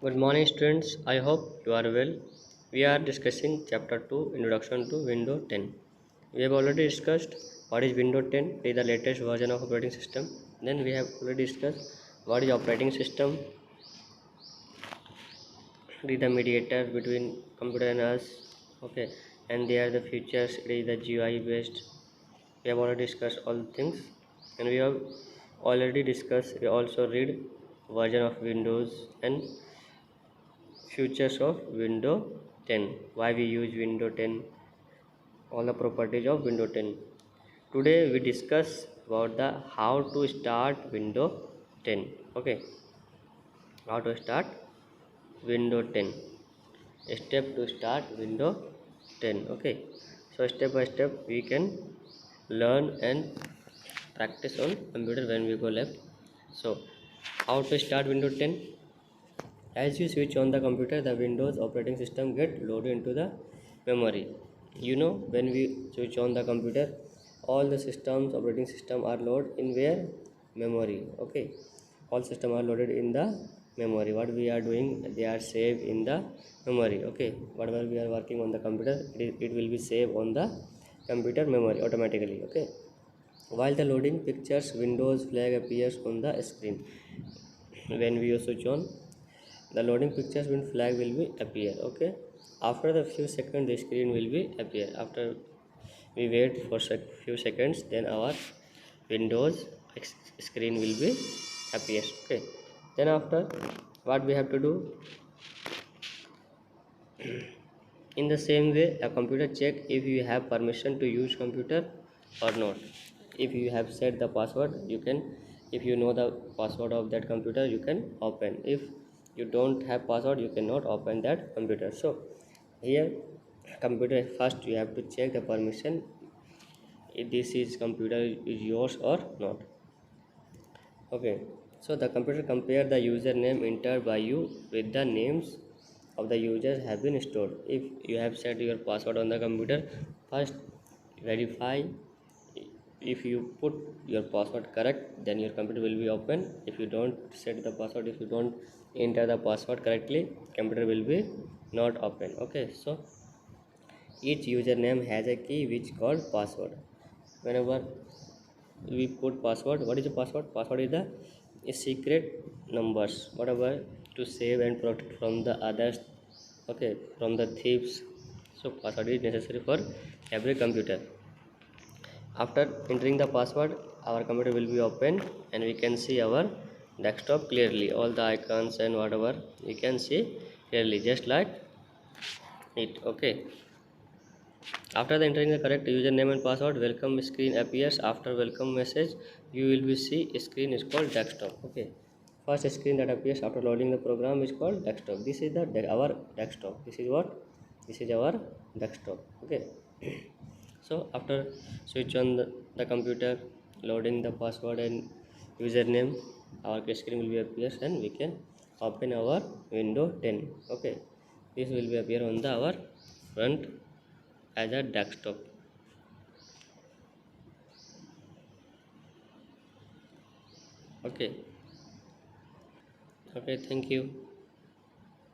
Good morning, students. I hope you are well. We are discussing Chapter 2 Introduction to Windows 10. We have already discussed what is Windows 10, it is the latest version of operating system. Then we have already discussed what is operating system, it is the mediator between computer and us. Okay, and they are the features, it is the GUI based. We have already discussed all the things, and we have already discussed, we also read version of Windows and features of Windows 10, why we use Windows 10, all the properties of Windows 10. Today we discuss about the how to start Windows 10. Okay, how to start Windows 10, step to start Windows 10. Okay, so step by step we can learn and practice on computer when we go left. So how to start Windows 10? As you switch on the computer, the Windows operating system get loaded into the memory. When we switch on the computer, all the systems, operating system are loaded in where? Memory. Okay, all system are loaded in the memory. What we are doing, they are saved in the memory. Okay, whatever we are working on the computer, it will be saved on the computer memory automatically. Okay, while the loading pictures, Windows flag appears on the screen. When we switch on, the loading pictures when flag will be appear. Okay, after the few seconds the screen will be appear. After we wait for few seconds, then our Windows screen will be appear. Okay, then after what we have to do, in the same way a computer check if you have permission to use computer or not. If you have set the password, you can, if you know the password of that computer, you can open. If you don't have password, you cannot open that computer. So here computer, first you have to check the permission, if this is computer is yours or not. Okay, so the computer compare the username entered by you with the names of the users have been stored. If you have set your password on the computer, first verify if you put your password correct, then your computer will be open. If you don't set the password, if you don't enter the password correctly, computer will be not open. Okay, so each username has a key which called password. Whenever we put password, what is the password? Password is the secret numbers, whatever, to save and protect from the others. Okay, from the thieves. So password is necessary for every computer. After entering the password, our computer will be open and we can see our desktop clearly, all the icons and whatever we can see clearly, just like it. Okay, after the entering the correct username and password, welcome screen appears. After welcome message, you will be see screen is called desktop. Okay, first screen that appears after loading the program is called desktop. This is the our desktop. This is what? This is our desktop. Okay, so after switch on the computer, loading the password and username, our screen will be appears and we can open our Windows 10. Okay, this will be appear on the our front as a desktop. Okay, okay, thank you.